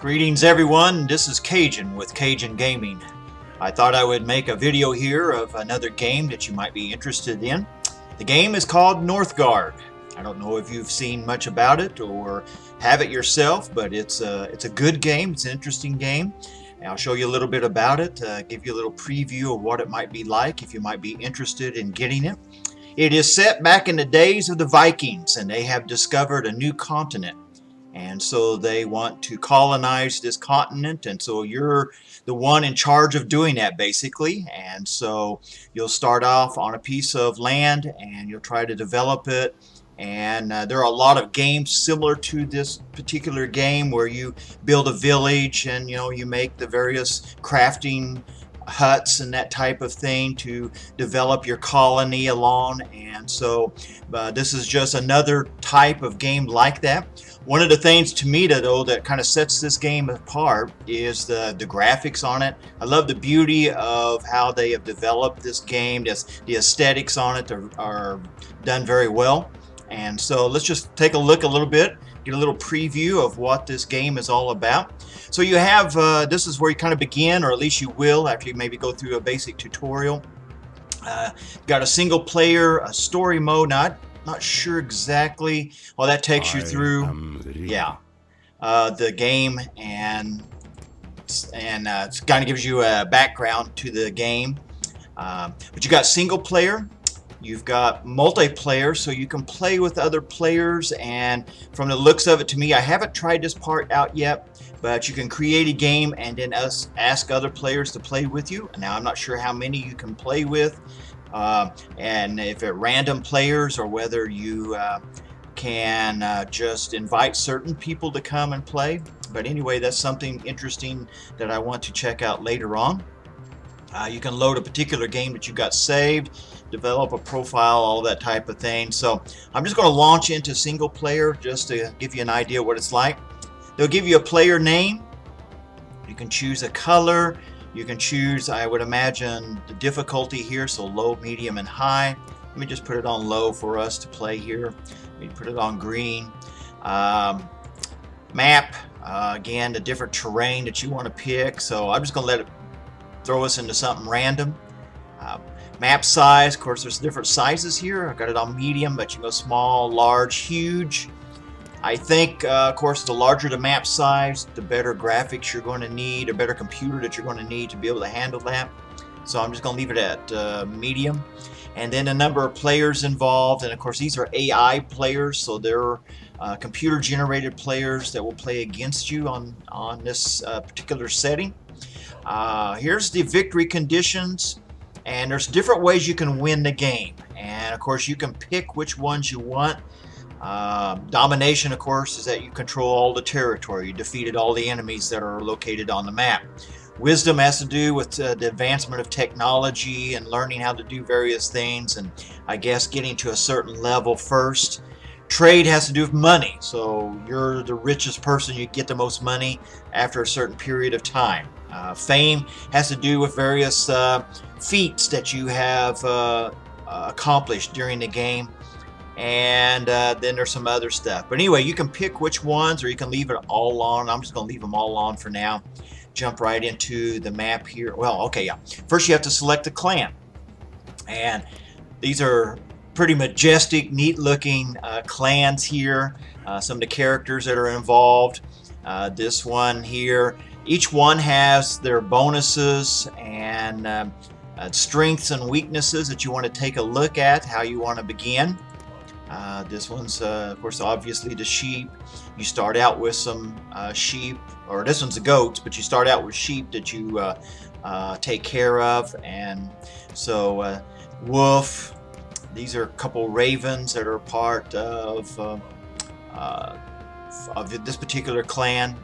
Greetings everyone, this is Cajun with Cajun Gaming. I thought I would make a video here of another game that you might be interested in. The game is called Northgard. I don't know if you've seen much about it or have it yourself, but it's a good game. It's an interesting game. And I'll show you a little bit about it, give you a little preview of what it might be like if you might be interested in getting it. It is set back in the days of the Vikings, and they have discovered a new continent. And so they want to colonize this continent, and so you're the one in charge of doing that, basically. And so you'll start off on a piece of land, and you'll try to develop it. And there are a lot of games similar to this particular game where you build a village, and you make the various crafting huts and that type of thing to develop your colony along. And so this is just another type of game like that. One of the things to me that kind of sets this game apart is the graphics on it. I love the beauty of how they have developed this game. The aesthetics on it are done very well. And so let's just take a look a little bit, get a little preview of what this game is all about. So you have, this is where you kind of begin, or at least you will after you maybe go through a basic tutorial. Got a single player, a story mode. Not sure exactly. Well, that takes you through, the game, and it kind of gives you a background to the game. But you got single player. You've got multiplayer, so you can play with other players, and from the looks of it, to me, I haven't tried this part out yet, but you can create a game and then ask other players to play with you. Now, I'm not sure how many you can play with, and if it's random players or whether you can just invite certain people to come and play. But anyway, that's something interesting that I want to check out later on. You can load a particular game that you got saved, develop a profile, all that type of thing. So I'm just going to launch into single player just to give you an idea what it's like. They'll give you a player name. You can choose a color. You can choose, I would imagine, the difficulty here, so low, medium, and high. Let me just put it on low for us to play here. Let me put it on green. Map, again, the different terrain that you want to pick. So I'm just going to let it throw us into something random. Map size, of course, there's different sizes here. I've got it on medium, but you can go small, large, huge. I think, of course, the larger the map size, the better graphics you're going to need, a better computer that you're going to need to be able to handle that. So I'm just going to leave it at medium. And then the number of players involved, and of course these are AI players, so they're computer-generated players that will play against you on this particular setting. Here's the victory conditions, and there's different ways you can win the game, and of course you can pick which ones you want. Domination, of course, is that you control all the territory. You defeated all the enemies that are located on the map. Wisdom has to do with the advancement of technology and learning how to do various things, and I guess getting to a certain level first. Trade has to do with money, so you're the richest person, you get the most money after a certain period of time. Fame has to do with various feats that you have accomplished during the game, and then there's some other stuff. But anyway, you can pick which ones, or you can leave it all on. I'm just going to leave them all on for now. Jump right into the map here. Well, okay, yeah. First you have to select a clan, and these are pretty majestic, neat looking clans here. Some of the characters that are involved. This one here, each one has their bonuses and strengths and weaknesses that you want to take a look at, how you want to begin. This one's, of course, obviously the sheep. You start out with some sheep, or this one's the goats, but you start out with sheep that you take care of. And so wolf, these are a couple ravens that are part of this particular clan.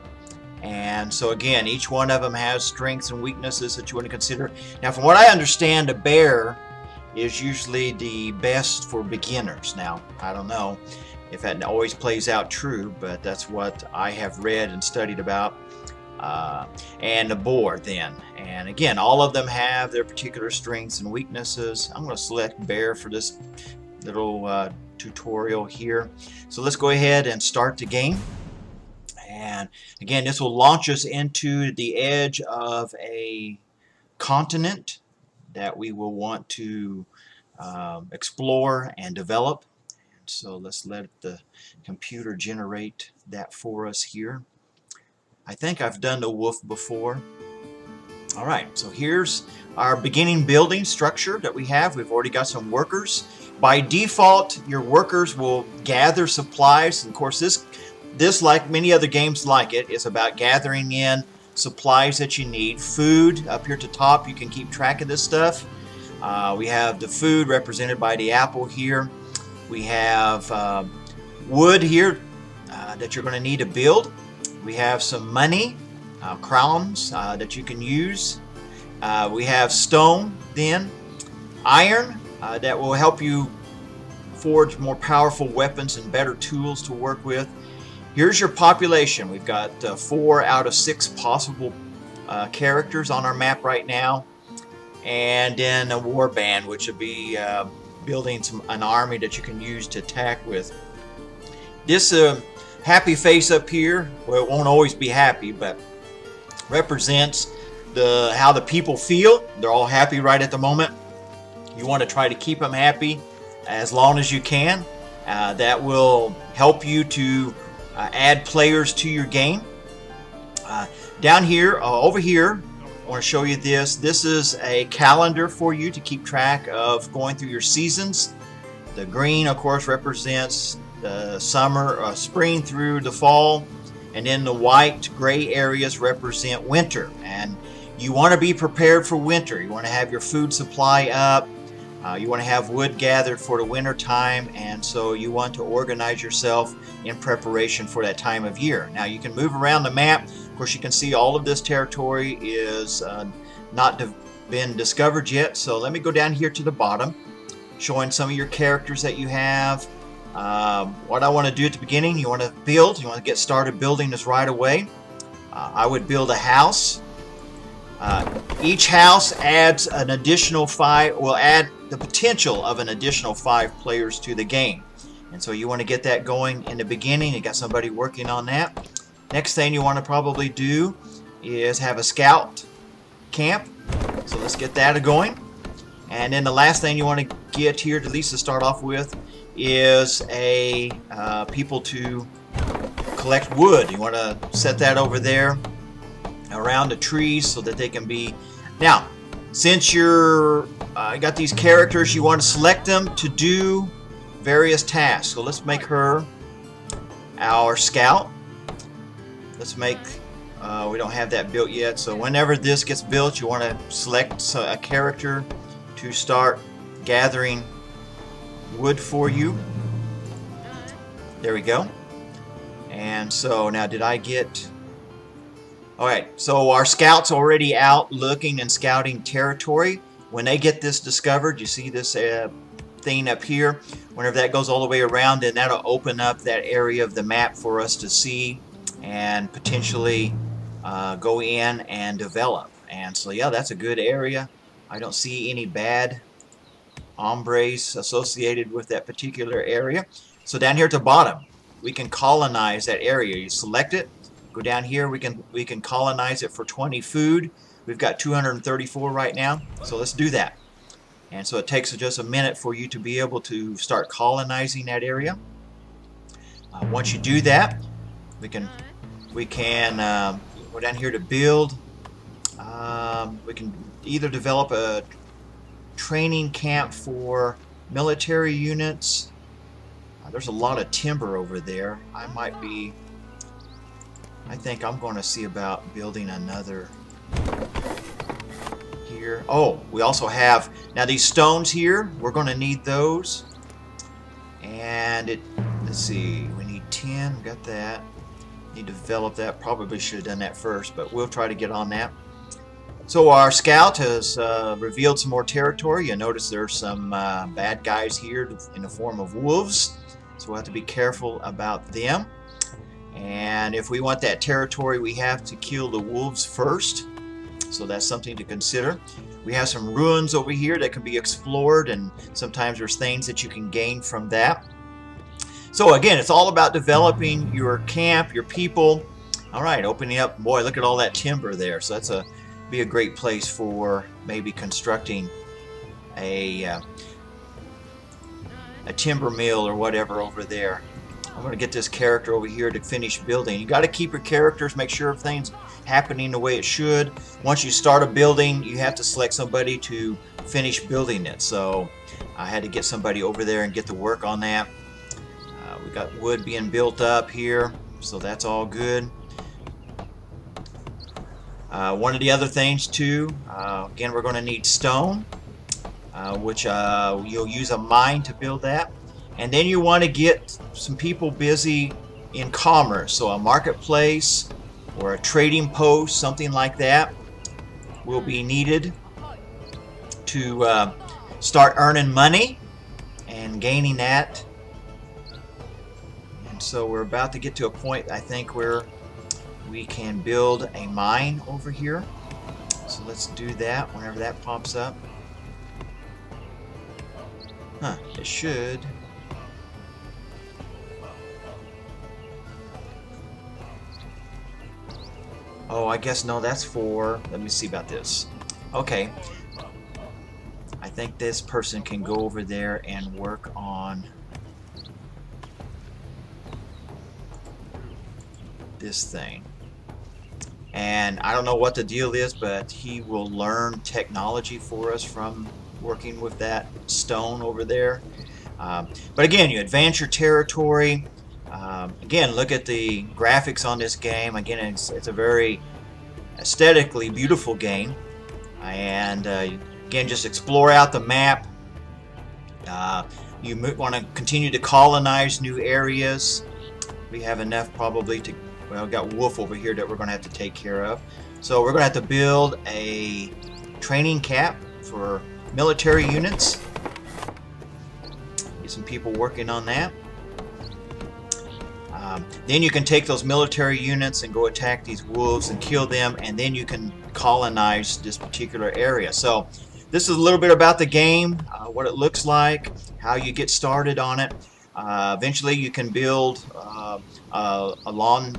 And so again, each one of them has strengths and weaknesses that you want to consider. Now, from what I understand, a bear is usually the best for beginners. Now, I don't know if that always plays out true, but that's what I have read and studied about. And the boar then. And again, all of them have their particular strengths and weaknesses. I'm going to select bear for this little tutorial here. So let's go ahead and start the game. And And again, this will launch us into the edge of a continent that we will want to explore and develop. So let's let the computer generate that for us here. I think I've done the wolf before. Alright, so here's our beginning building structure that we have. We've already got some workers. By default, your workers will gather supplies. And of course, this, like many other games like it, is about gathering in supplies that you need. Food, up here at the top, you can keep track of this stuff. We have the food represented by the apple here. We have wood here that you're going to need to build. We have some money, crowns that you can use. We have stone, then iron that will help you forge more powerful weapons and better tools to work with. Here's your population. We've got 4 out of 6 possible characters on our map right now, and then a war band, which would be building an army that you can use to attack with. This happy face up here, well, it won't always be happy, but represents how the people feel. They're all happy right at the moment. You want to try to keep them happy as long as you can. That will help you to add players to your game. Down here, over here, I want to show you this. This is a calendar for you to keep track of going through your seasons. The green, of course, represents the summer, spring through the fall, and then the white gray areas represent winter. And you want to be prepared for winter. You want to have your food supply up. You want to have wood gathered for the winter time, and so you want to organize yourself in preparation for that time of year. Now you can move around the map. Of course, you can see all of this territory is not been discovered yet. So let me go down here to the bottom, showing some of your characters that you have. What I want to do at the beginning, you want to build. You want to get started building this right away. I would build a house. Each house adds an additional 5, will add the potential of an additional 5 players to the game. And so you want to get that going in the beginning. You got somebody working on that. Next thing you want to probably do is have a scout camp. So let's get that going. And then the last thing you want to get here, at least to start off with, is a people to collect wood. You want to set that over there around the trees so that they can be. Now, since you're got these characters, you want to select them to do various tasks. So let's make her our scout. Let's make, we don't have that built yet, so whenever this gets built, you want to select a character to start gathering wood for you. There we go. And so now, did I get... Alright, so our scout's already out looking and scouting territory. When they get this discovered, you see this thing up here, whenever that goes all the way around, then that'll open up that area of the map for us to see and potentially go in and develop. And so yeah, that's a good area. I don't see any bad hombres associated with that particular area. So down here at the bottom, we can colonize that area. You select it, go down here, we can colonize it for 20 food. We've got 234 right now, so let's do that. And so it takes just a minute for you to be able to start colonizing that area. Once you do that, we can go down here to build. We can either develop a training camp for military units. There's a lot of timber over there. I think I'm going to see about building another here. Oh, we also have, now these stones here, we're going to need those. And let's see, we need 10, we got that. Need to develop that, probably should have done that first, but we'll try to get on that. So our scout has revealed some more territory. You notice there's some bad guys here in the form of wolves, so we'll have to be careful about them. And if we want that territory, we have to kill the wolves first. So that's something to consider. We have some ruins over here that can be explored, and sometimes there's things that you can gain from that. So again, it's all about developing your camp, your people, All right, opening up. Boy, look at all that timber there. So that's be a great place for maybe constructing a timber mill or whatever over there. I'm going to get this character over here to finish building. You got to keep your characters, make sure everything's happening the way it should. Once you start a building, you have to select somebody to finish building it. So I had to get somebody over there and get to work on that. We got wood being built up here, so that's all good. One of the other things too, again, we're going to need stone, which you'll use a mine to build that. And then you want to get some people busy in commerce, so a marketplace or a trading post, something like that, will be needed to start earning money and gaining that. And so we're about to get to a point, I think, where we can build a mine over here. So let's do that whenever that pops up. It should. Oh, I guess no, that's for, let me see about this. Okay. I think this person can go over there and work on this thing. And I don't know what the deal is, but he will learn technology for us from working with that stone over there. But again, you advance your territory. Again, look at the graphics on this game. Again, it's a very aesthetically beautiful game. And again, just explore out the map. You want to continue to colonize new areas. We have enough probably to, well, we've got wolf over here that we're going to have to take care of. So we're going to have to build a training camp for military units. Get some people working on that. Then you can take those military units and go attack these wolves and kill them, and then you can colonize this particular area. So this is a little bit about the game, what it looks like, how you get started on it. Eventually you can build a lawn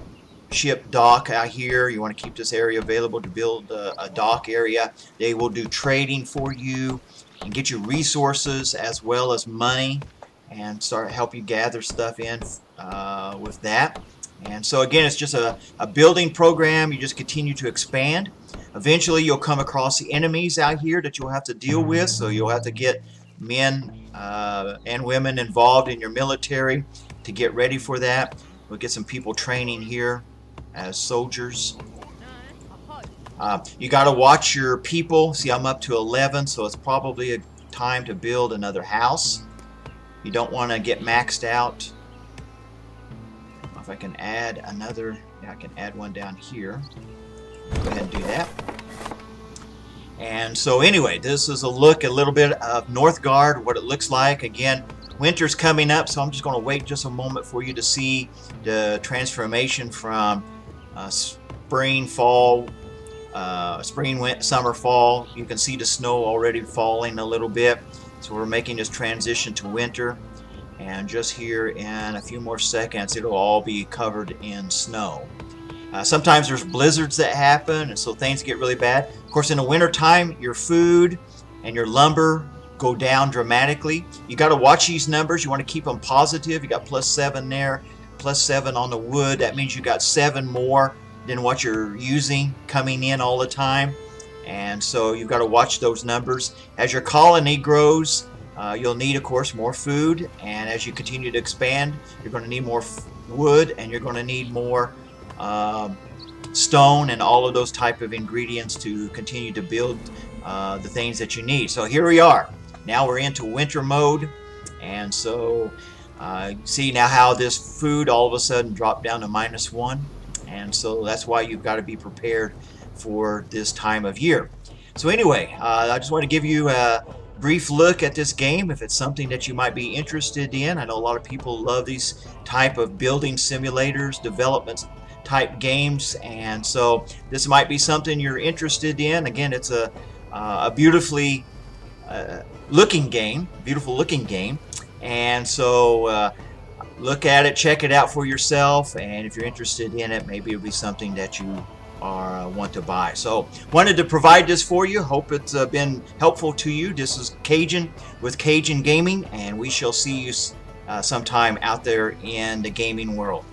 ship dock out here. You want to keep this area available to build a dock area. They will do trading for you and get you resources as well as money and help you gather stuff in with that. And so again, it's just a building program. You just continue to expand. Eventually you'll come across the enemies out here that you'll have to deal with, so you'll have to get men and women involved in your military to get ready for that. We'll get some people training here as soldiers. You got to watch your people. See, I'm up to 11, so it's probably a time to build another house. You don't want to get maxed out. I don't know if I can add another. Yeah, I can add one down here. Go ahead and do that. And so anyway, this is a look, a little bit of Northgard, what it looks like. Again, winter's coming up, so I'm just going to wait just a moment for you to see the transformation from spring, fall, summer, fall. You can see the snow already falling a little bit. So we're making this transition to winter, and just here in a few more seconds it'll all be covered in snow. Sometimes there's blizzards that happen, and so things get really bad. Of course, in the winter time, your food and your lumber go down dramatically. You got to watch these numbers. You want to keep them positive. You got +7 there, +7 on the wood. That means you got 7 more than what you're using coming in all the time. And so you've got to watch those numbers. As your colony grows, you'll need, of course, more food. And as you continue to expand, you're going to need more wood, and you're going to need more stone and all of those type of ingredients to continue to build the things that you need. So here we are. Now we're into winter mode. And so see now how this food all of a sudden dropped down to -1. And so that's why you've got to be prepared for this time of year. So anyway, I just want to give you a brief look at this game if it's something that you might be interested in. I know a lot of people love these type of building simulators, development type games, and so this might be something you're interested in. Again, it's a beautifully beautiful looking game, and so look at it, check it out for yourself, and if you're interested in it, maybe it'll be something that you want to buy. So wanted to provide this for you. Hope it's been helpful to you. This is Cajun with Cajun Gaming, and we shall see you sometime out there in the gaming world.